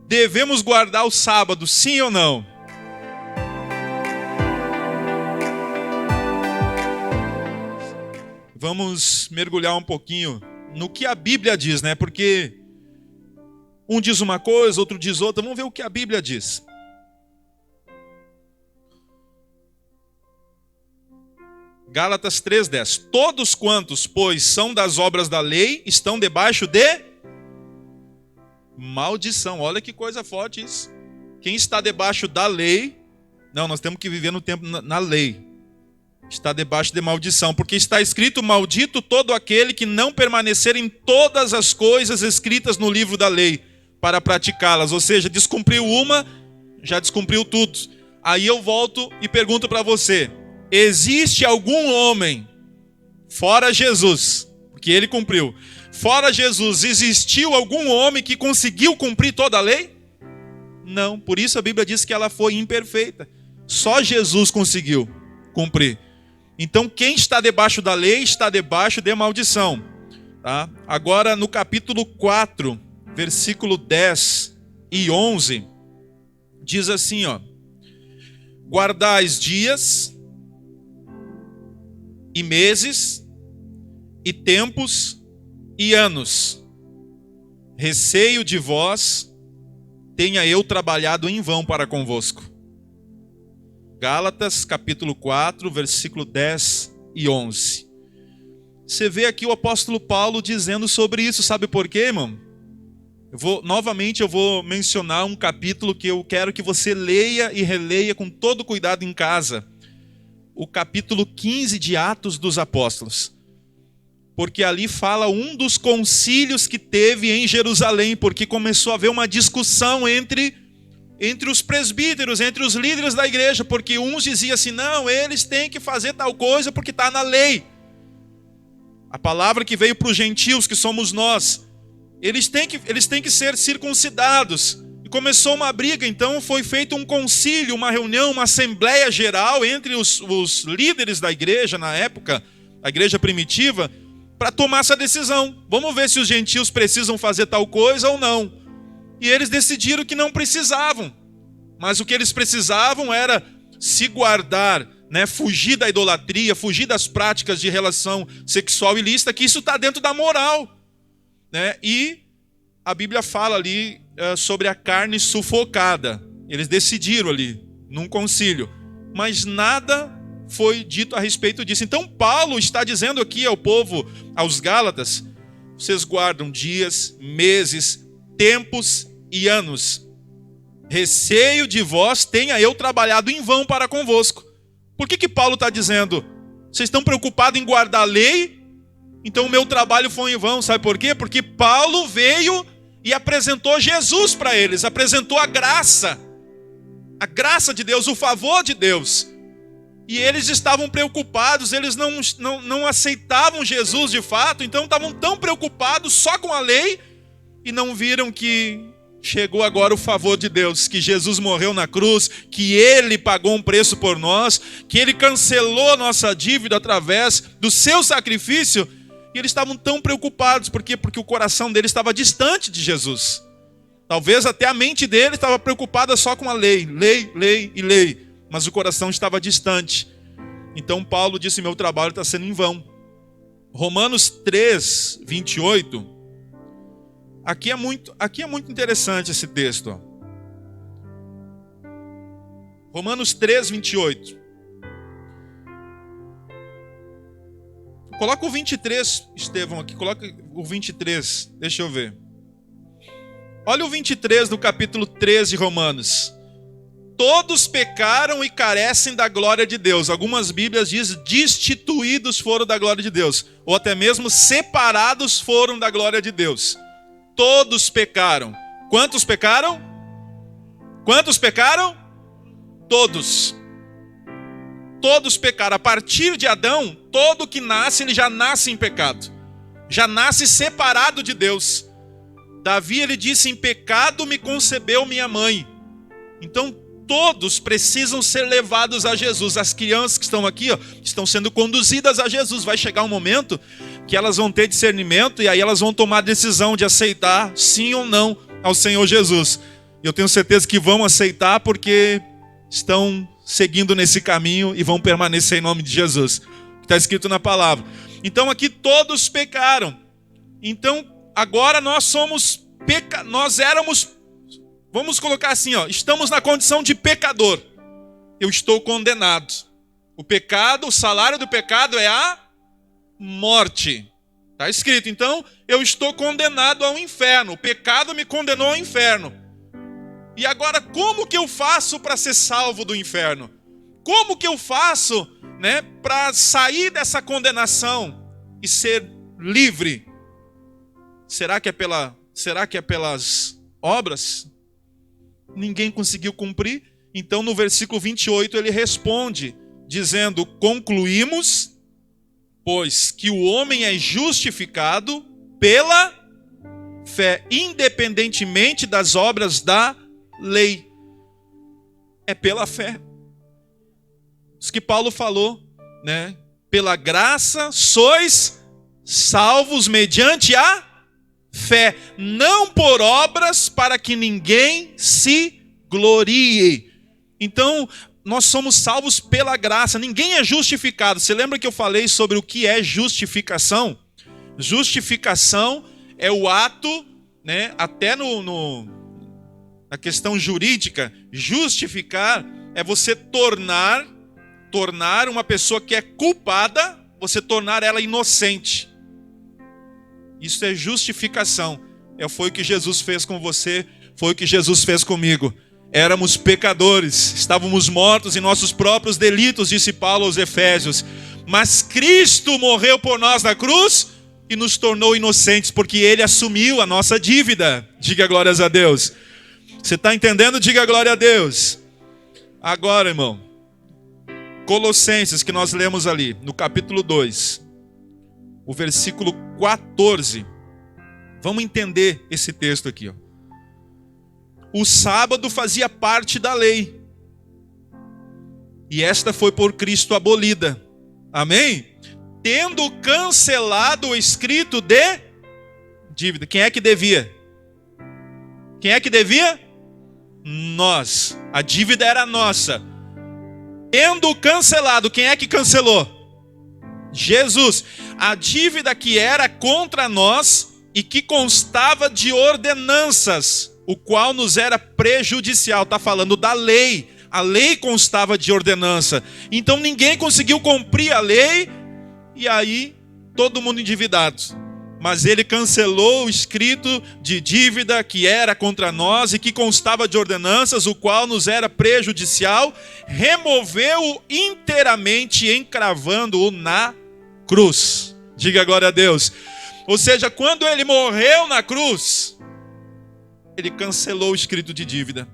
devemos guardar o sábado, sim ou não? Vamos mergulhar um pouquinho no que a Bíblia diz, né? Porque um diz uma coisa, outro diz outra. Vamos ver o que a Bíblia diz. Gálatas 3:10. Todos quantos, pois, são das obras da lei, estão debaixo de maldição. Olha que coisa forte isso. Quem está debaixo da lei, não, nós temos que viver no tempo na lei. Está debaixo de maldição, porque está escrito: maldito todo aquele que não permanecer em todas as coisas escritas no livro da lei, para praticá-las. Ou seja, descumpriu uma, já descumpriu tudo. Aí eu volto e pergunto para você: existe algum homem, fora Jesus, porque ele cumpriu, fora Jesus, existiu algum homem que conseguiu cumprir toda a lei? Não, por isso a Bíblia diz que ela foi imperfeita. Só Jesus conseguiu cumprir. Então quem está debaixo da lei está debaixo de maldição. Tá? Agora no capítulo 4, versículo 10 e 11, diz assim, ó: guardais dias e meses e tempos e anos. Receio de vós, tenha eu trabalhado em vão para convosco. Gálatas capítulo 4, versículo 10 e 11. Você vê aqui o apóstolo Paulo dizendo sobre isso. Sabe por quê, irmão? Novamente eu vou mencionar um capítulo que eu quero que você leia e releia com todo cuidado em casa. O capítulo 15 de Atos dos Apóstolos. Porque ali fala um dos concílios que teve em Jerusalém, porque começou a haver uma discussão entre os presbíteros, entre os líderes da igreja, porque uns diziam assim: não, eles têm que fazer tal coisa porque está na lei. A palavra que veio para os gentios, que somos nós, eles têm que ser circuncidados. E começou uma briga, então foi feito um concílio, uma reunião, uma assembleia geral entre os líderes da igreja na época, a igreja primitiva, para tomar essa decisão. Vamos ver se os gentios precisam fazer tal coisa ou não. E eles decidiram que não precisavam. Mas o que eles precisavam era se guardar, né? Fugir da idolatria, fugir das práticas de relação sexual ilícita, que isso está dentro da moral, né? E a Bíblia fala ali sobre a carne sufocada. Eles decidiram ali, num concílio. Mas nada foi dito a respeito disso. Então Paulo está dizendo aqui ao povo, aos Gálatas: vocês guardam dias, meses, tempos e anos. Receio de vós, tenha eu trabalhado em vão para convosco. Por que Paulo está dizendo? Vocês estão preocupados em guardar a lei? Então o meu trabalho foi em vão. Sabe por quê? Porque Paulo veio e apresentou Jesus para eles. Apresentou a graça de Deus, o favor de Deus. E eles estavam preocupados, eles não aceitavam Jesus de fato, então estavam tão preocupados só com a lei, e não viram que chegou agora o favor de Deus, que Jesus morreu na cruz, que Ele pagou um preço por nós, que Ele cancelou nossa dívida através do seu sacrifício. E eles estavam tão preocupados. Por quê? Porque o coração deles estava distante de Jesus. Talvez até a mente dele estava preocupada só com a lei. Lei, lei e lei. Mas o coração estava distante. Então Paulo disse: meu trabalho está sendo em vão. Romanos 3, 28. Aqui é muito interessante esse texto. Ó. Romanos 3, 28. Coloca o 23, Estevão, aqui. Coloca o 23. Deixa eu ver. Olha o 23 do capítulo 13 de Romanos. Todos pecaram e carecem da glória de Deus. Algumas Bíblias dizem: destituídos foram da glória de Deus. Ou até mesmo separados foram da glória de Deus. Todos pecaram. Quantos pecaram? Quantos pecaram? Todos. Todos pecaram. A partir de Adão, todo que nasce, ele já nasce em pecado. Já nasce separado de Deus. Davi, ele disse: em pecado me concebeu minha mãe. Então, todos precisam ser levados a Jesus. As crianças que estão aqui, ó, estão sendo conduzidas a Jesus. Vai chegar um momento que elas vão ter discernimento e aí elas vão tomar a decisão de aceitar sim ou não ao Senhor Jesus. Eu tenho certeza que vão aceitar porque estão seguindo nesse caminho e vão permanecer em nome de Jesus. Está escrito na palavra. Então aqui todos pecaram. Então agora nós éramos, vamos colocar assim, estamos na condição de pecador. Eu estou condenado. O pecado, o salário do pecado é a morte. Está escrito. Então eu estou condenado ao inferno. O pecado me condenou ao inferno. E agora, como que eu faço para ser salvo do inferno? Como que eu faço, para sair dessa condenação e ser livre? Será que é pelas obras? Ninguém conseguiu cumprir. Então, no versículo 28, ele responde, dizendo: concluímos, pois, que o homem é justificado pela fé, independentemente das obras da lei. É pela fé. Isso que Paulo falou, pela graça sois salvos mediante a fé, não por obras, para que ninguém se glorie. Então, nós somos salvos pela graça. Ninguém é justificado. Você lembra que eu falei sobre o que é justificação? Justificação é o ato, até na questão jurídica, justificar é você tornar uma pessoa que é culpada, você tornar ela inocente. Isso é justificação. Foi o que Jesus fez com você, foi o que Jesus fez comigo. Éramos pecadores, estávamos mortos em nossos próprios delitos, disse Paulo aos Efésios. Mas Cristo morreu por nós na cruz e nos tornou inocentes, porque Ele assumiu a nossa dívida. Diga glórias a Deus. Você está entendendo? Diga glória a Deus. Agora, irmão, Colossenses, que nós lemos ali, no capítulo 2, o versículo 14. Vamos entender esse texto aqui. O sábado fazia parte da lei, e esta foi por Cristo abolida. Amém? Tendo cancelado o escrito de dívida. Quem é que devia? Quem é que devia? Nós. A dívida era nossa. Tendo cancelado, quem é que cancelou? Jesus. A dívida que era contra nós e que constava de ordenanças, o qual nos era prejudicial. Está falando da lei. A lei constava de ordenança. Então ninguém conseguiu cumprir a lei, e aí todo mundo endividado. Mas ele cancelou o escrito de dívida que era contra nós e que constava de ordenanças, o qual nos era prejudicial, removeu-o inteiramente, encravando-o na cruz. Diga glória a Deus. Ou seja, quando ele morreu na cruz, ele cancelou o escrito de dívida.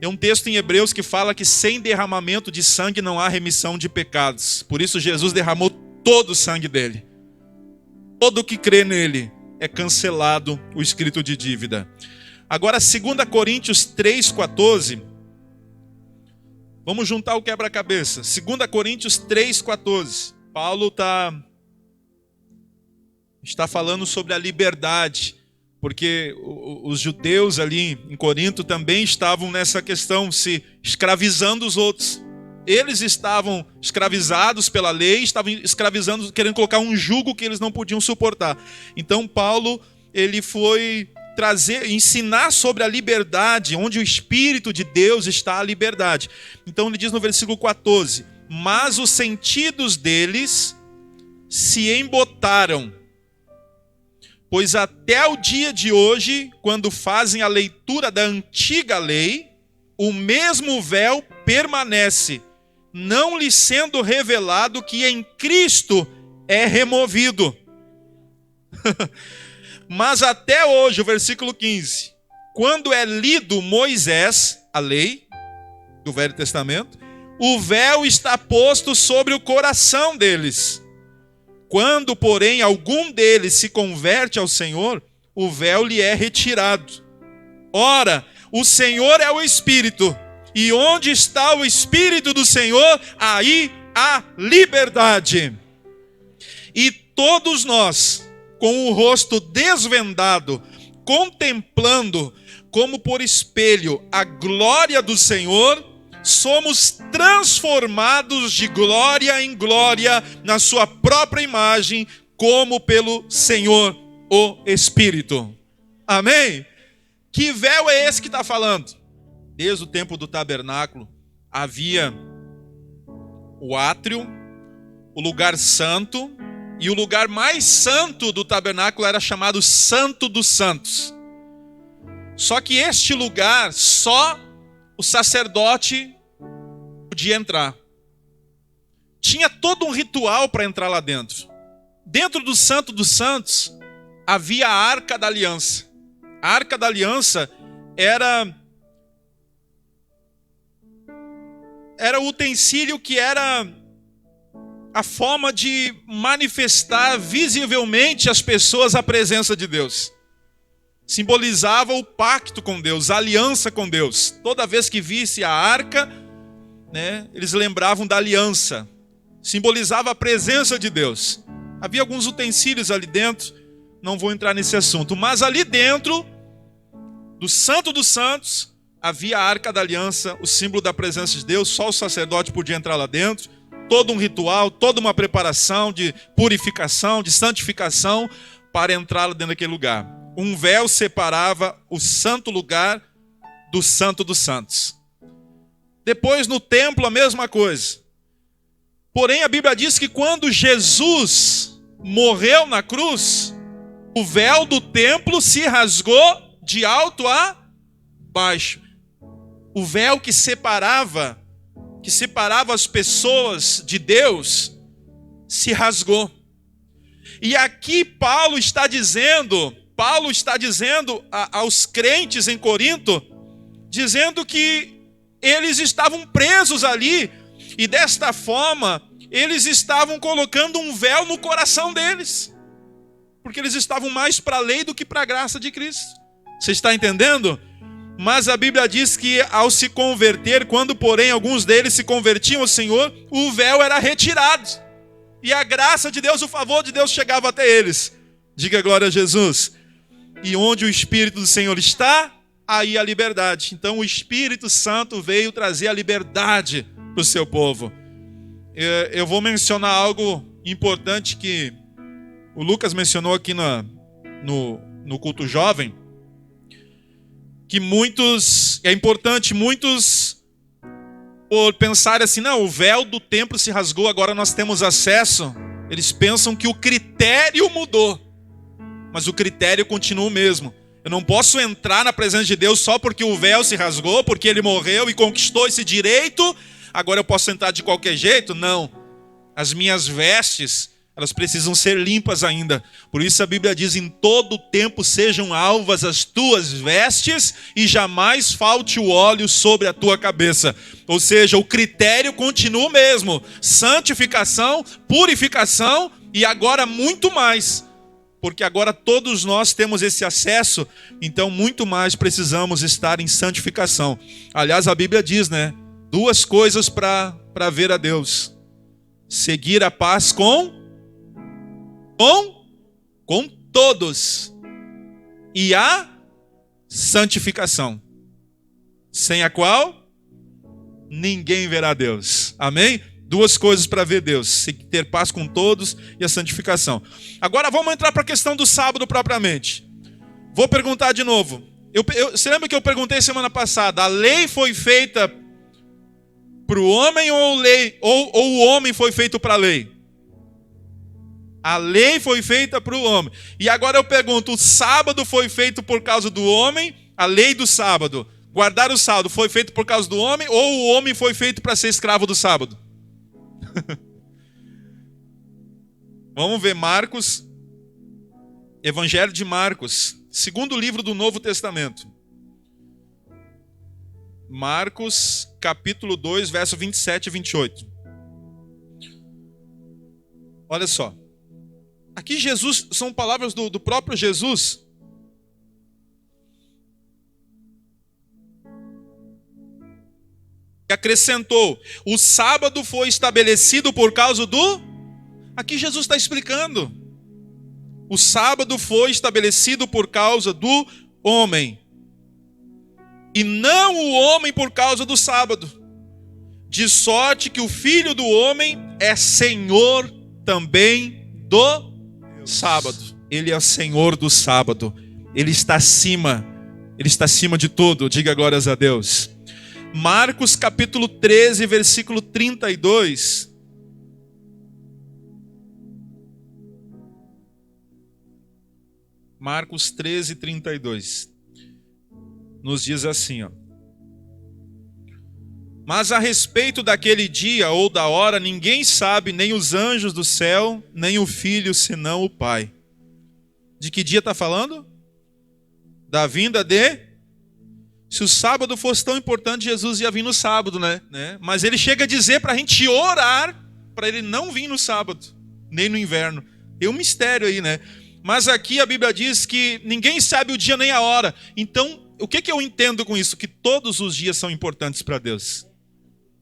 Tem um texto em Hebreus que fala que sem derramamento de sangue não há remissão de pecados. Por isso Jesus derramou todo o sangue dele. Todo que crê nele é cancelado o escrito de dívida. Agora, 2 Coríntios 3,14. Vamos juntar o quebra-cabeça. 2 Coríntios 3,14. Paulo está falando sobre a liberdade, porque os judeus ali em Corinto também estavam nessa questão, se escravizando os outros. Eles estavam escravizados pela lei, estavam escravizando, querendo colocar um jugo que eles não podiam suportar. Então Paulo, ele foi ensinar sobre a liberdade, onde o Espírito de Deus está a liberdade. Então ele diz no versículo 14: mas os sentidos deles se embotaram, pois até o dia de hoje, quando fazem a leitura da antiga lei, o mesmo véu permanece, não lhe sendo revelado que em Cristo é removido. Mas até hoje, o versículo 15, quando é lido Moisés, a lei do Velho Testamento, o véu está posto sobre o coração deles. Quando, porém, algum deles se converte ao Senhor, o véu lhe é retirado. Ora, o Senhor é o Espírito, e onde está o Espírito do Senhor, aí há liberdade. E todos nós, com o rosto desvendado, contemplando como por espelho a glória do Senhor, somos transformados de glória em glória na sua própria imagem, como pelo Senhor, o Espírito. Amém? Que véu é esse que está falando? Desde o tempo do tabernáculo, havia o átrio, o lugar santo, e o lugar mais santo do tabernáculo era chamado Santo dos Santos. Só que este lugar, só o sacerdote podia entrar. Tinha todo um ritual para entrar lá dentro. Dentro do Santo dos Santos, havia a Arca da Aliança. A Arca da Aliança era o utensílio que era a forma de manifestar visivelmente às pessoas a presença de Deus. Simbolizava o pacto com Deus, a aliança com Deus. Toda vez que visse a arca, né, eles lembravam da aliança. Simbolizava a presença de Deus. Havia alguns utensílios ali dentro, não vou entrar nesse assunto. Mas ali dentro, do Santo dos Santos, havia a Arca da Aliança, o símbolo da presença de Deus. Só o sacerdote podia entrar lá dentro. Todo um ritual, toda uma preparação de purificação, de santificação, para entrar lá dentro daquele lugar. Um véu separava o santo lugar do Santo dos Santos. Depois no templo a mesma coisa. Porém a Bíblia diz que quando Jesus morreu na cruz, o véu do templo se rasgou de alto a baixo. O véu que separava as pessoas de Deus se rasgou. E aqui Paulo está dizendo aos crentes em Corinto, dizendo que eles estavam presos ali, e desta forma, eles estavam colocando um véu no coração deles, porque eles estavam mais para a lei do que para a graça de Cristo. Você está entendendo? Mas a Bíblia diz que ao se converter, quando porém alguns deles se convertiam ao Senhor, o véu era retirado, e a graça de Deus, o favor de Deus chegava até eles. Diga glória a Jesus. E onde o Espírito do Senhor está, aí a liberdade. Então o Espírito Santo veio trazer a liberdade para o seu povo. Eu vou mencionar algo importante que o Lucas mencionou aqui no culto jovem, que é importante, muitos por pensar assim, não, o véu do templo se rasgou, agora nós temos acesso. Eles pensam que o critério mudou. Mas o critério continua o mesmo. Eu não posso entrar na presença de Deus só porque o véu se rasgou, porque ele morreu e conquistou esse direito. Agora eu posso entrar de qualquer jeito? Não. As minhas vestes, elas precisam ser limpas ainda. Por isso a Bíblia diz, em todo tempo sejam alvas as tuas vestes e jamais falte o óleo sobre a tua cabeça. Ou seja, o critério continua o mesmo. Santificação, purificação e agora muito mais. Porque agora todos nós temos esse acesso, então muito mais precisamos estar em santificação. Aliás, a Bíblia diz, né? 2 coisas para ver a Deus. Seguir a paz com todos. E a santificação. Sem a qual ninguém verá Deus. Amém? 2 coisas para ver Deus, ter paz com todos e a santificação. Agora vamos entrar para a questão do sábado propriamente. Vou perguntar de novo. Você lembra que eu perguntei semana passada, a lei foi feita para o homem ou o homem foi feito para a lei? A lei foi feita para o homem. E agora eu pergunto, o sábado foi feito por causa do homem? A lei do sábado, guardar o sábado, foi feito por causa do homem? Ou o homem foi feito para ser escravo do sábado? Vamos ver Marcos, Evangelho de Marcos, segundo livro do Novo Testamento. Marcos, capítulo 2, verso 27 e 28. Olha só. Aqui Jesus, são palavras do próprio Jesus. Acrescentou, o sábado foi estabelecido por causa do... Aqui Jesus está explicando. O sábado foi estabelecido por causa do homem. e não o homem por causa do sábado. De sorte que o Filho do Homem é Senhor também do sábado. Ele é o Senhor do sábado. Ele está acima de tudo. Diga glórias a Deus. Marcos capítulo 13, versículo 32. Marcos 13, 32. Nos diz assim, ó. Mas a respeito daquele dia ou da hora, ninguém sabe, nem os anjos do céu, nem o Filho, senão o Pai. De que dia está falando? Da vinda de... Se o sábado fosse tão importante, Jesus ia vir no sábado, né? Mas ele chega a dizer para a gente orar para ele não vir no sábado, nem no inverno. Tem um mistério aí, né? Mas aqui a Bíblia diz que ninguém sabe o dia nem a hora. Então, o que eu entendo com isso? Que todos os dias são importantes para Deus.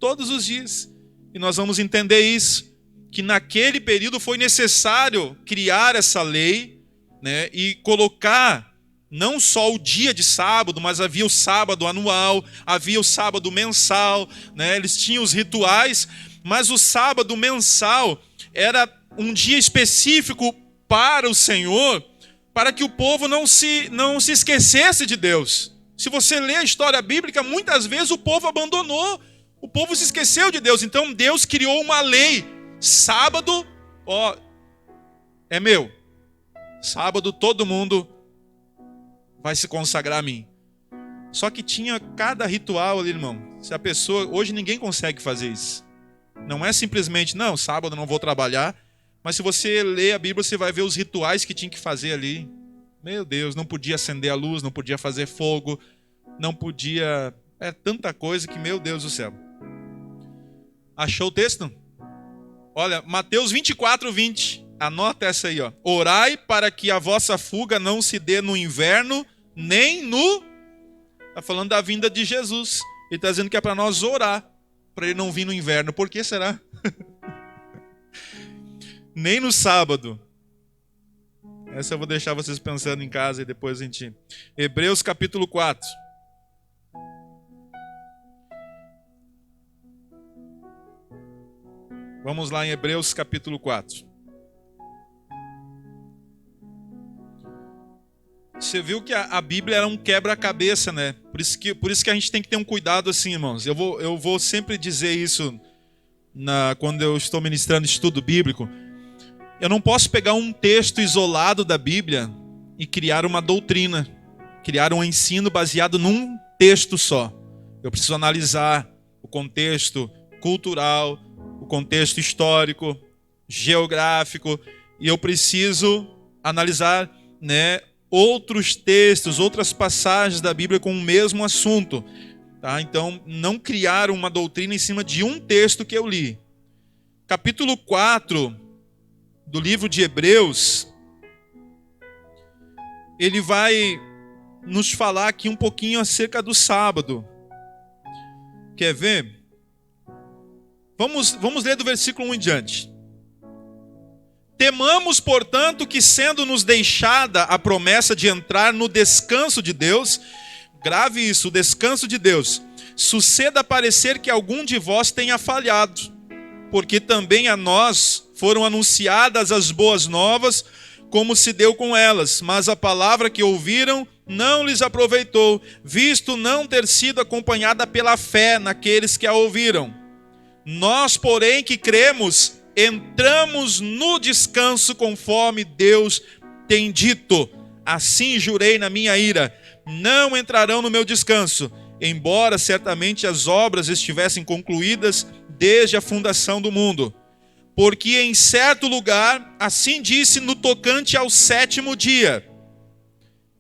Todos os dias. E nós vamos entender isso. Que naquele período foi necessário criar essa lei, né? E colocar não só o dia de sábado, mas havia o sábado anual, havia o sábado mensal, né? Eles tinham os rituais, mas o sábado mensal era um dia específico para o Senhor, para que o povo não se esquecesse de Deus. Se você lê a história bíblica, muitas vezes o povo abandonou, o povo se esqueceu de Deus. Então Deus criou uma lei. Sábado, é meu. Sábado todo mundo vai se consagrar a mim. Só que tinha cada ritual ali, irmão. Se a pessoa, hoje ninguém consegue fazer isso. Não é simplesmente, não, sábado não vou trabalhar. Mas se você ler a Bíblia, você vai ver os rituais que tinha que fazer ali. Meu Deus, não podia acender a luz, não podia fazer fogo, não podia... É tanta coisa que, meu Deus do céu. Achou o texto? Olha, Mateus 24, 20. Anota essa aí, ó. Orai para que a vossa fuga não se dê no inverno, nem no... Está falando da vinda de Jesus. Ele está dizendo que é para nós orar, para ele não vir no inverno. Por que será? Nem no sábado. Essa eu vou deixar vocês pensando em casa e depois a gente... Hebreus capítulo 4. Vamos lá em Hebreus capítulo 4. Você viu que a Bíblia era um quebra-cabeça, né? Por isso que a gente tem que ter um cuidado assim, irmãos. Eu vou sempre dizer isso quando eu estou ministrando estudo bíblico. Eu não posso pegar um texto isolado da Bíblia e criar uma doutrina, criar um ensino baseado num texto só. Eu preciso analisar o contexto cultural, o contexto histórico, geográfico, e eu preciso analisar, né, outros textos, outras passagens da Bíblia com o mesmo assunto. Tá? Então, não criar uma doutrina em cima de um texto que eu li. Capítulo 4... do livro de Hebreus, ele vai nos falar aqui um pouquinho acerca do sábado. Quer ver? Vamos ler do versículo 1 em diante. Temamos, portanto, que sendo nos deixada a promessa de entrar no descanso de Deus, grave isso, o descanso de Deus, suceda parecer que algum de vós tenha falhado, porque também a nós foram anunciadas as boas novas, como se deu com elas, mas a palavra que ouviram não lhes aproveitou, visto não ter sido acompanhada pela fé naqueles que a ouviram. Nós, porém, que cremos, entramos no descanso conforme Deus tem dito. Assim jurei na minha ira, não entrarão no meu descanso, embora certamente as obras estivessem concluídas desde a fundação do mundo. Porque em certo lugar, assim disse no tocante ao sétimo dia,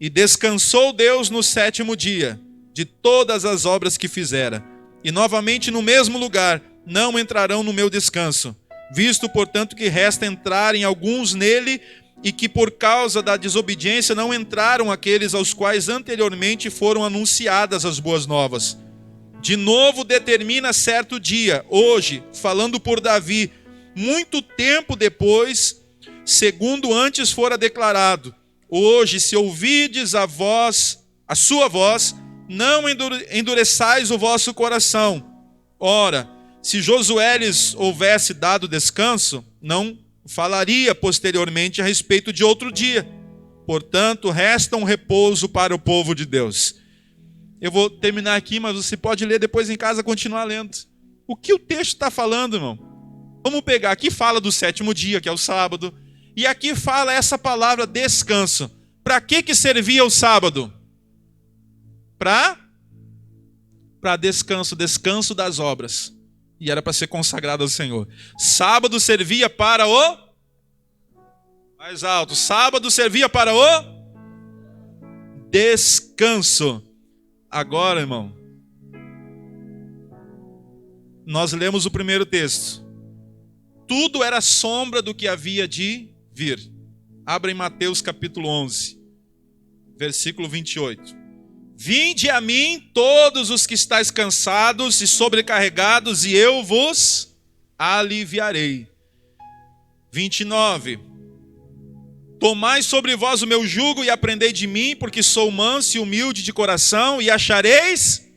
e descansou Deus no sétimo dia, de todas as obras que fizera. E novamente no mesmo lugar, não entrarão no meu descanso. Visto, portanto, que resta entrarem alguns nele, e que por causa da desobediência não entraram aqueles aos quais anteriormente foram anunciadas as boas novas. De novo determina certo dia, hoje, falando por Davi, muito tempo depois, segundo antes fora declarado: hoje, se ouvides a sua voz, não endureçais o vosso coração. Ora, se Josué lhes houvesse dado descanso, não falaria posteriormente a respeito de outro dia. Portanto, resta um repouso para o povo de Deus. Eu vou terminar aqui, mas você pode ler depois em casa, continuar lendo. O que o texto está falando, irmão? Vamos pegar, aqui fala do sétimo dia, que é o sábado, e aqui fala essa palavra descanso. Para que servia o sábado? Para descanso, descanso das obras. E era para ser consagrado ao Senhor. Sábado servia para o... Mais alto. Sábado servia para o... descanso. Agora, irmão, nós lemos o primeiro texto. Tudo era sombra do que havia de vir. Abra em Mateus capítulo 11, versículo 28. Vinde a mim todos os que estáis cansados e sobrecarregados, e eu vos aliviarei. 29. Tomai sobre vós o meu jugo e aprendei de mim, porque sou manso e humilde de coração, e achareis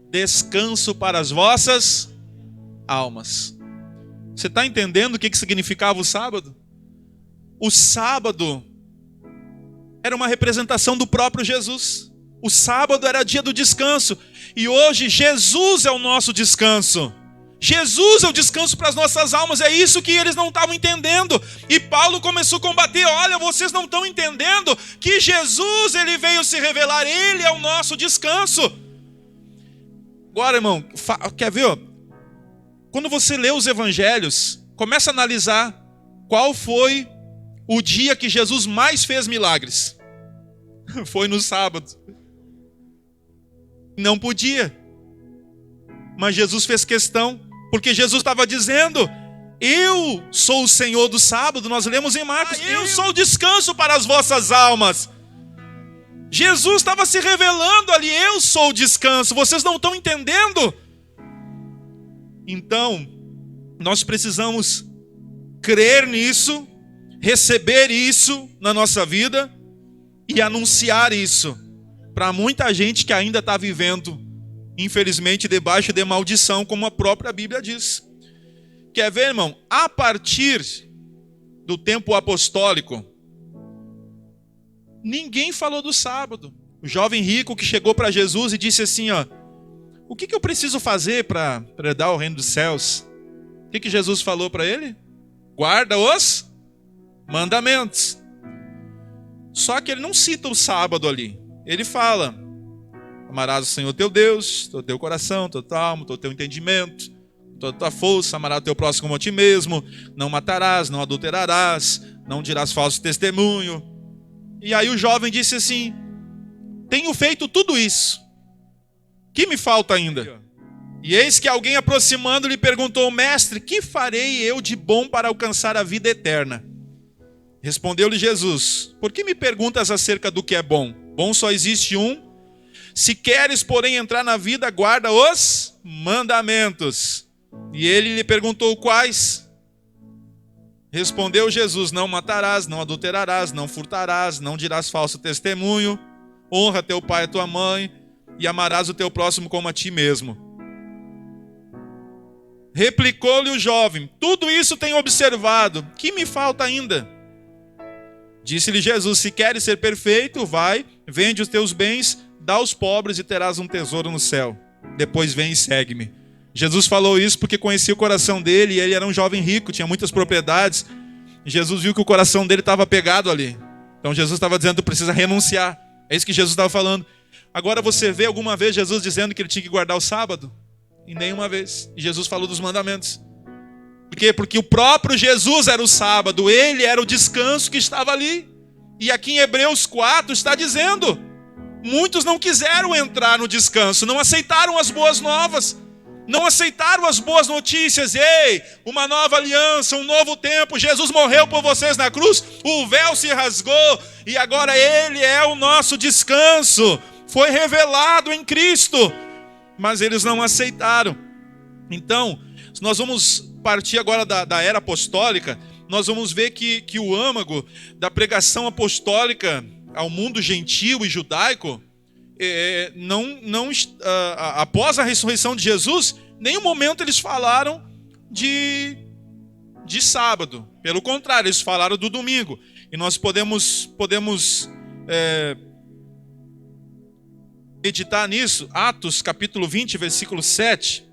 descanso para as vossas almas. Você está entendendo o que significava o sábado? O sábado era uma representação do próprio Jesus. O sábado era dia do descanso. E hoje Jesus é o nosso descanso. Jesus é o descanso para as nossas almas. É isso que eles não estavam entendendo. E Paulo começou a combater. Olha, vocês não estão entendendo que Jesus, ele veio se revelar. Ele é o nosso descanso. Agora, irmão, quer ver? Ó? Quando você lê os evangelhos, começa a analisar qual foi o dia que Jesus mais fez milagres. Foi no sábado. Não podia. Mas Jesus fez questão, porque Jesus estava dizendo: eu sou o Senhor do sábado. Nós lemos em Marcos: eu sou o descanso para as vossas almas. Jesus estava se revelando ali: eu sou o descanso. Vocês não estão entendendo? Então, nós precisamos crer nisso, receber isso na nossa vida e anunciar isso para muita gente que ainda está vivendo, infelizmente, debaixo de maldição, como a própria Bíblia diz. Quer ver, irmão? A partir do tempo apostólico, ninguém falou do sábado. O jovem rico que chegou para Jesus e disse assim, ó: o que eu preciso fazer para herdar o reino dos céus? O que Jesus falou para ele? Guarda os mandamentos. Só que ele não cita o sábado ali. Ele fala: amarás o Senhor teu Deus, todo o teu coração, toda a tua alma, todo o teu entendimento, toda a tua força. Amarás o teu próximo como a ti mesmo. Não matarás, não adulterarás, não dirás falso testemunho. E aí o jovem disse assim: tenho feito tudo isso. O que me falta ainda? E eis que alguém, aproximando, lhe perguntou: mestre, que farei eu de bom para alcançar a vida eterna? Respondeu-lhe Jesus: por que me perguntas acerca do que é bom? Bom só existe um. Se queres, porém, entrar na vida, guarda os mandamentos. E ele lhe perguntou: quais? Respondeu Jesus: não matarás, não adulterarás, não furtarás, não dirás falso testemunho, honra teu pai e tua mãe, e amarás o teu próximo como a ti mesmo. Replicou-lhe o jovem: tudo isso tenho observado, que me falta ainda? Disse-lhe Jesus: se queres ser perfeito, vai, vende os teus bens, dá aos pobres e terás um tesouro no céu. Depois vem e segue-me. Jesus falou isso porque conhecia o coração dele, e ele era um jovem rico, tinha muitas propriedades. E Jesus viu que o coração dele estava pegado ali. Então Jesus estava dizendo: tu precisa renunciar. É isso que Jesus estava falando. Agora você vê alguma vez Jesus dizendo que ele tinha que guardar o sábado? E nenhuma vez. E Jesus falou dos mandamentos. Por quê? Porque o próprio Jesus era o sábado. Ele era o descanso que estava ali. E aqui em Hebreus 4 está dizendo: muitos não quiseram entrar no descanso, não aceitaram as boas novas, não aceitaram as boas notícias. Ei, uma nova aliança, um novo tempo, Jesus morreu por vocês na cruz, o véu se rasgou e agora Ele é o nosso descanso, foi revelado em Cristo, mas eles não aceitaram. Então, nós vamos partir agora da era apostólica. Nós vamos ver que o âmago da pregação apostólica ao mundo gentil e judaico, após a ressurreição de Jesus, em nenhum momento eles falaram de sábado. Pelo contrário, eles falaram do domingo. E nós podemos meditar nisso. Atos capítulo 20, versículo 7.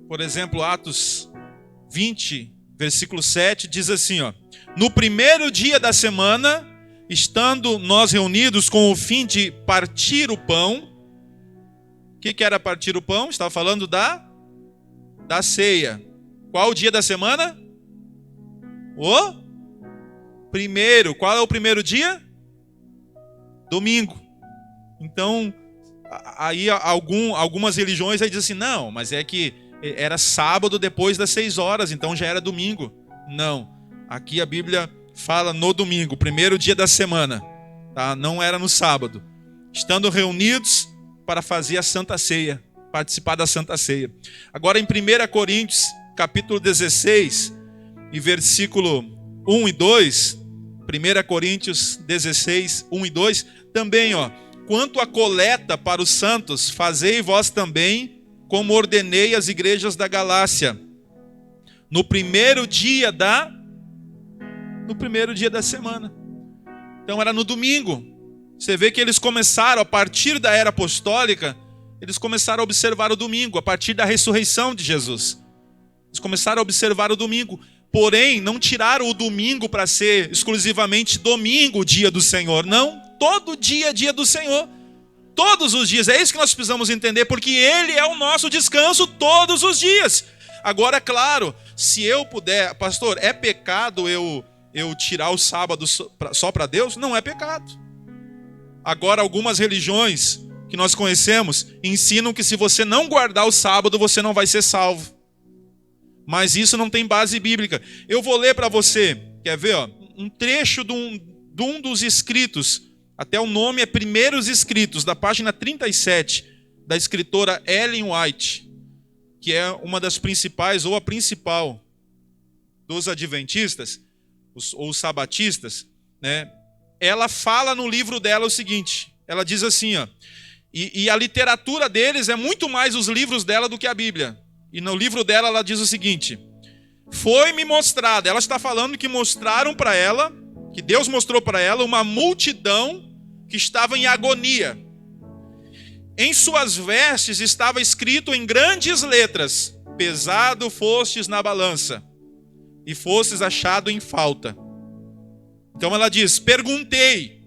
Por exemplo, Atos 20, versículo 7, diz assim, ó: no primeiro dia da semana, estando nós reunidos com o fim de partir o pão. O que era partir o pão? Estava falando da ceia. Qual o dia da semana? O primeiro. Qual é o primeiro dia? Domingo. Então, aí algumas religiões aí dizem assim, não, mas é que era sábado depois das 6 horas, então já era domingo. Não, aqui a Bíblia fala no domingo, primeiro dia da semana, tá? Não era no sábado. Estando reunidos para fazer a Santa Ceia, participar da Santa Ceia. Agora em 1 Coríntios, capítulo 16, e versículo 1 e 2, 1 Coríntios 16, 1 e 2, também, ó: quanto à coleta para os santos, fazei vós também, como ordenei às igrejas da Galácia, no primeiro dia da semana. Então era no domingo. Você vê que eles começaram, a partir da era apostólica, eles começaram a observar o domingo, a partir da ressurreição de Jesus. Eles começaram a observar o domingo. Porém, não tiraram o domingo para ser exclusivamente domingo, o dia do Senhor. Não, todo dia é dia do Senhor. Todos os dias, é isso que nós precisamos entender, porque Ele é o nosso descanso todos os dias. Agora, é claro, se eu puder, pastor, é pecado eu tirar o sábado só para Deus? Não é pecado. Agora, algumas religiões que nós conhecemos ensinam que se você não guardar o sábado, você não vai ser salvo. Mas isso não tem base bíblica. Eu vou ler para você, quer ver, ó, um trecho de um dos escritos. Até o nome é Primeiros Escritos, da página 37, da escritora Ellen White, que é uma das principais, ou a principal, dos adventistas, ou os sabatistas, né? Ela fala no livro dela o seguinte, ela diz assim, ó, e a literatura deles é muito mais os livros dela do que a Bíblia. E no livro dela ela diz o seguinte: foi-me mostrado, ela está falando que mostraram para ela, que Deus mostrou para ela uma multidão que estava em agonia. Em suas vestes estava escrito em grandes letras: pesado fostes na balança, e fostes achado em falta. Então ela diz, perguntei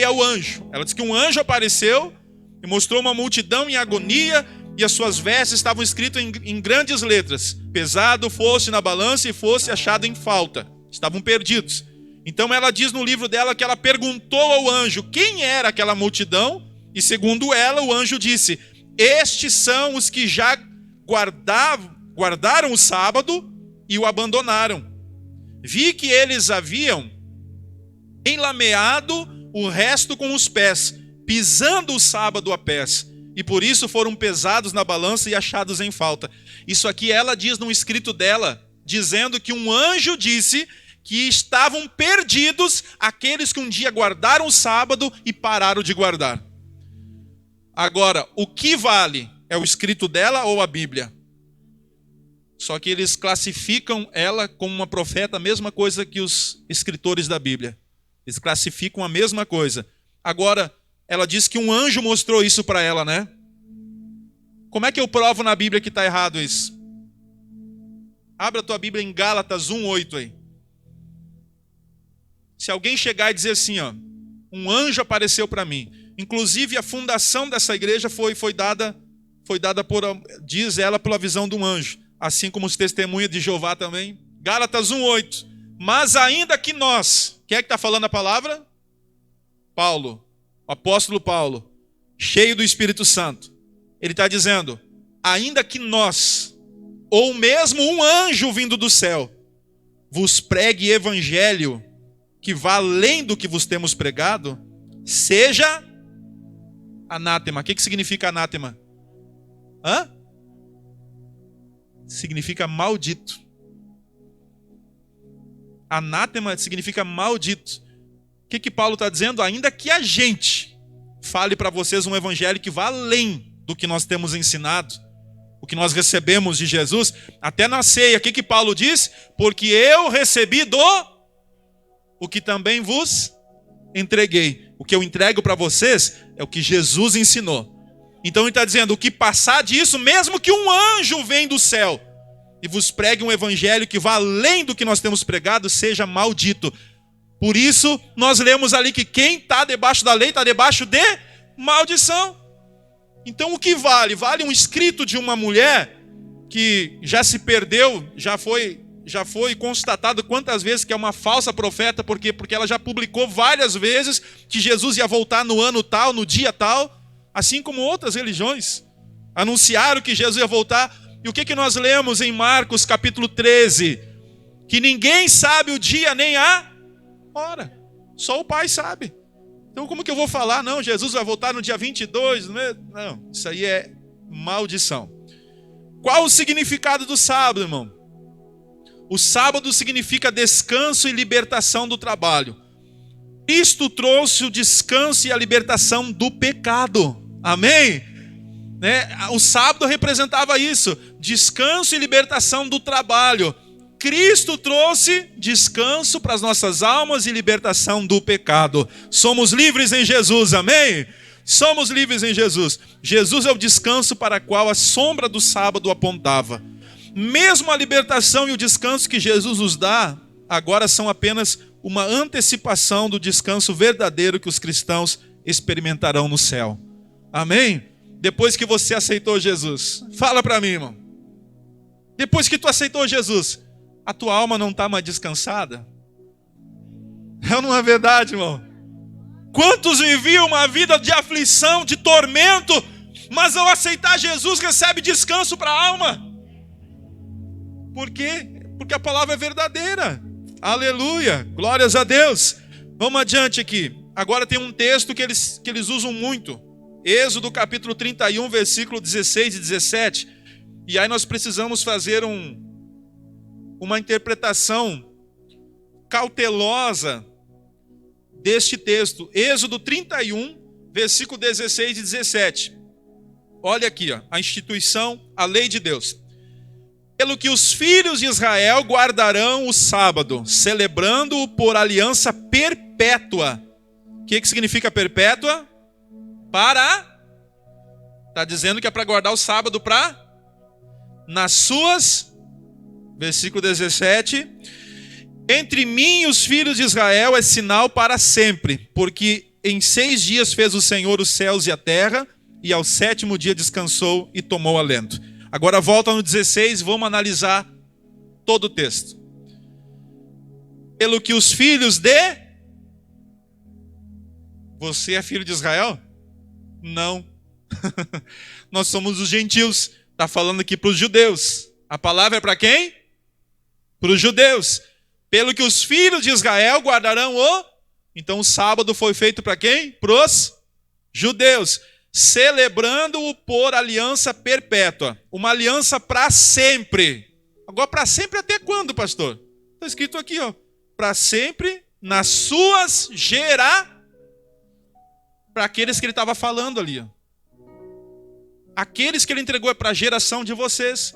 ao anjo. Ela diz que um anjo apareceu e mostrou uma multidão em agonia, e as suas vestes estavam escritas em grandes letras: pesado foste na balança e foste achado em falta. Estavam perdidos. Então ela diz no livro dela que ela perguntou ao anjo quem era aquela multidão, e segundo ela, o anjo disse: estes são os que já guardaram o sábado e o abandonaram. Vi que eles haviam enlameado o resto com os pés, pisando o sábado a pés, e por isso foram pesados na balança e achados em falta. Isso aqui ela diz no escrito dela, dizendo que um anjo disse que estavam perdidos aqueles que um dia guardaram o sábado e pararam de guardar. Agora, o que vale? É o escrito dela ou a Bíblia? Só que eles classificam ela como uma profeta, a mesma coisa que os escritores da Bíblia. Eles classificam a mesma coisa. Agora, ela diz que um anjo mostrou isso para ela, né? Como é que eu provo na Bíblia que está errado isso? Abra a tua Bíblia em Gálatas 1:8 aí. Se alguém chegar e dizer assim, ó, um anjo apareceu para mim. Inclusive a fundação dessa igreja foi dada diz ela, pela visão de um anjo. Assim como os testemunhas de Jeová também. Gálatas 1:8. Mas ainda que nós... Quem é que está falando a palavra? Paulo. O apóstolo Paulo. Cheio do Espírito Santo. Ele está dizendo, ainda que nós, ou mesmo um anjo vindo do céu, vos pregue evangelho que vá além do que vos temos pregado, seja anátema. O que significa anátema? Significa maldito. Anátema significa maldito. que Paulo está dizendo? Ainda que a gente fale para vocês um evangelho que vá além do que nós temos ensinado, o que nós recebemos de Jesus, até na ceia, o que Paulo diz? Porque eu recebi o que também vos entreguei. O que eu entrego para vocês é o que Jesus ensinou. Então ele está dizendo, o que passar disso, mesmo que um anjo venha do céu e vos pregue um evangelho que vá além do que nós temos pregado, seja maldito. Por isso, nós lemos ali que quem está debaixo da lei está debaixo de maldição. Então o que vale? Vale um escrito de uma mulher que já se perdeu, já foi constatado quantas vezes que é uma falsa profeta, porque ela já publicou várias vezes que Jesus ia voltar no ano tal, no dia tal, assim como outras religiões anunciaram que Jesus ia voltar. E o que nós lemos em Marcos capítulo 13? Que ninguém sabe o dia nem a hora, só o Pai sabe. Então como que eu vou falar? Não, Jesus vai voltar no dia 22, não, isso aí é maldição. Qual o significado do sábado, irmão? O sábado significa descanso e libertação do trabalho. Cristo trouxe o descanso e a libertação do pecado. Amém? O sábado representava isso, descanso e libertação do trabalho. Cristo trouxe descanso para as nossas almas e libertação do pecado. Somos livres em Jesus, amém? Somos livres em Jesus. Jesus é o descanso para o qual a sombra do sábado apontava. Mesmo a libertação e o descanso que Jesus nos dá, agora são apenas uma antecipação do descanso verdadeiro que os cristãos experimentarão no céu. Amém? Depois que você aceitou Jesus, fala para mim, irmão. Depois que tu aceitou Jesus, a tua alma não está mais descansada? Não é verdade, irmão? Quantos viviam uma vida de aflição, de tormento, mas ao aceitar Jesus recebe descanso para a alma? Por quê? Porque a palavra é verdadeira. Aleluia, glórias a Deus. Vamos adiante aqui. Agora tem um texto que eles usam muito. Êxodo capítulo 31, versículo 16 e 17. E aí nós precisamos fazer uma interpretação cautelosa deste texto. Êxodo 31, versículo 16 e 17. Olha aqui, a instituição, a lei de Deus. Pelo que os filhos de Israel guardarão o sábado, celebrando-o por aliança perpétua. O que significa perpétua? Está dizendo que é para guardar o sábado nas suas, versículo 17, entre mim e os filhos de Israel é sinal para sempre, porque em 6 dias fez o Senhor os céus e a terra, e ao 7º dia descansou e tomou alento. Agora volta no 16, vamos analisar todo o texto. Pelo que os filhos de... Você é filho de Israel? Não. Nós somos os gentios. Está falando aqui para os judeus. A palavra é para quem? Para os judeus. Pelo que os filhos de Israel guardarão o... Então o sábado foi feito para quem? Para os judeus. Celebrando-o por aliança perpétua. Uma aliança para sempre. Agora para sempre até quando, pastor? Está escrito aqui, para sempre nas suas para aqueles que ele estava falando ali. Aqueles que ele entregou é para a geração de vocês,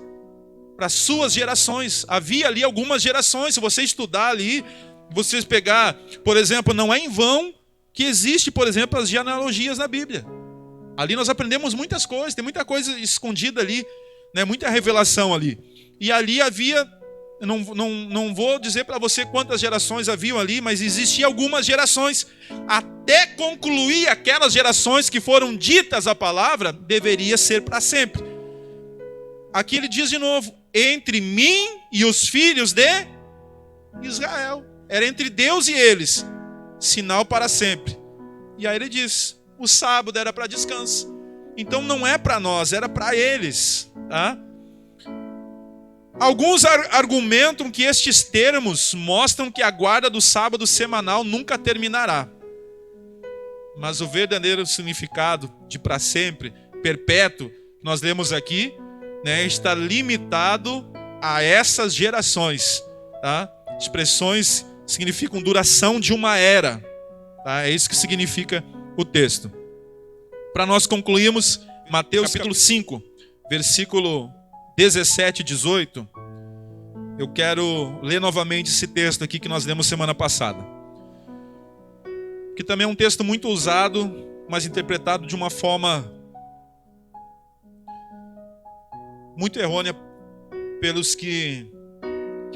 para suas gerações. Havia ali algumas gerações. Se você estudar ali, vocês pegar, por exemplo, não é em vão que existe, por exemplo, as genealogias na Bíblia. Ali nós aprendemos muitas coisas, tem muita coisa escondida ali, né? Muita revelação ali. E ali havia, não vou dizer para você quantas gerações haviam ali, mas existiam algumas gerações. Até concluir aquelas gerações que foram ditas a palavra, deveria ser para sempre. Aqui ele diz de novo, entre mim e os filhos de Israel. Era entre Deus e eles, sinal para sempre. E aí ele diz, o sábado era para descanso. Então não é para nós, era para eles, tá? Alguns argumentam que estes termos mostram que a guarda do sábado semanal nunca terminará. Mas o verdadeiro significado de para sempre, perpétuo, que nós lemos aqui, né, está limitado a essas gerações. Tá? Expressões significam duração de uma era. Tá? É isso que significa o texto. Para nós concluirmos, Mateus capítulo 5, versículo 17 e 18, eu quero ler novamente esse texto aqui que nós lemos semana passada. Que também é um texto muito usado, mas interpretado de uma forma muito errônea pelos que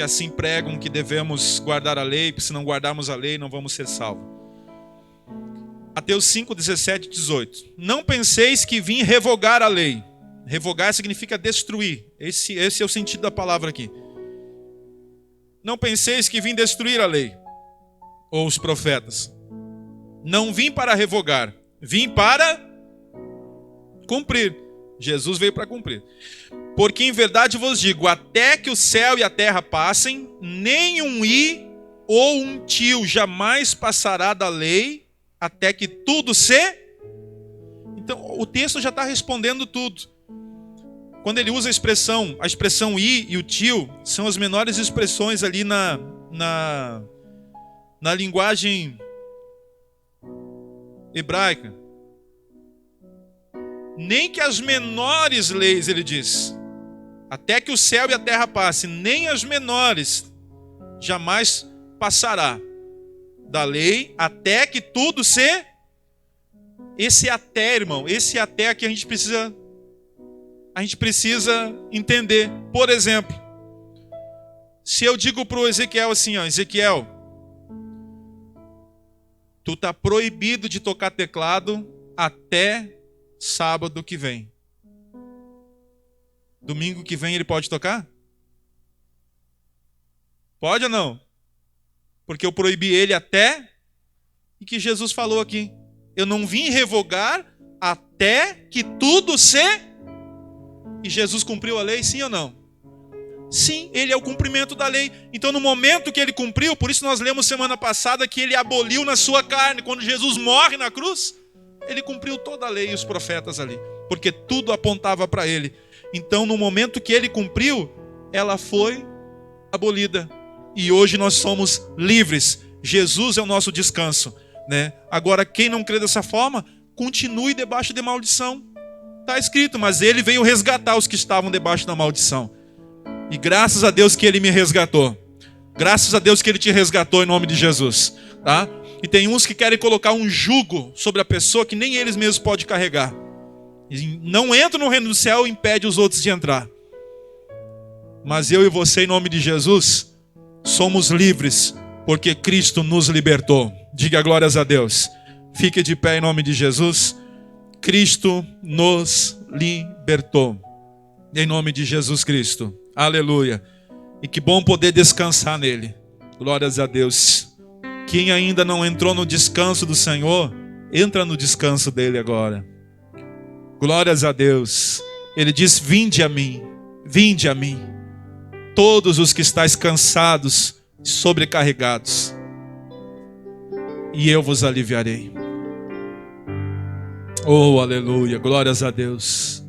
assim pregam que devemos guardar a lei, porque se não guardarmos a lei não vamos ser salvos. Mateus 5, 17 e 18. Não penseis que vim revogar a lei. Revogar significa destruir. Esse é o sentido da palavra aqui. Não penseis que vim destruir a lei ou os profetas. Não vim para revogar, vim para cumprir. Jesus veio para cumprir. Porque em verdade vos digo, até que o céu e a terra passem, nem um i ou um tio jamais passará da lei, até que tudo se... Então o texto já está respondendo tudo. Quando ele usa a expressão i e o tio, são as menores expressões ali na linguagem hebraica. Nem que as menores leis, ele diz, até que o céu e a terra passem, nem as menores jamais passará da lei, até que tudo se... Esse até, irmão, esse até que a gente precisa entender. Por exemplo, se eu digo para o Ezequiel assim, ó, Ezequiel, tu tá proibido de tocar teclado até sábado que vem. Domingo que vem ele pode tocar? Pode ou não? Porque eu proibi ele até... E que Jesus falou aqui. Eu não vim revogar até que tudo se... E Jesus cumpriu a lei, sim ou não? Sim, ele é o cumprimento da lei. Então no momento que ele cumpriu, por isso nós lemos semana passada que ele aboliu na sua carne. Quando Jesus morre na cruz, ele cumpriu toda a lei e os profetas ali. Porque tudo apontava para ele. Então no momento que ele cumpriu, ela foi abolida. E hoje nós somos livres. Jesus é o nosso descanso, né? Agora quem não crê dessa forma, continue debaixo de maldição. Está escrito, mas ele veio resgatar os que estavam debaixo da maldição. E graças a Deus que ele me resgatou. Graças a Deus que ele te resgatou em nome de Jesus. Tá? E tem uns que querem colocar um jugo sobre a pessoa que nem eles mesmos podem carregar. E não entra no reino do céu e impede os outros de entrar. Mas eu e você, em nome de Jesus, somos livres, porque Cristo nos libertou. Diga glórias a Deus. Fique de pé em nome de Jesus. Cristo nos libertou. Em nome de Jesus Cristo. Aleluia. E que bom poder descansar nele. Glórias a Deus. Quem ainda não entrou no descanso do Senhor, entra no descanso dele agora. Glórias a Deus. Ele diz, vinde a mim, todos os que estáis cansados e sobrecarregados, e eu vos aliviarei. Oh, aleluia, glórias a Deus.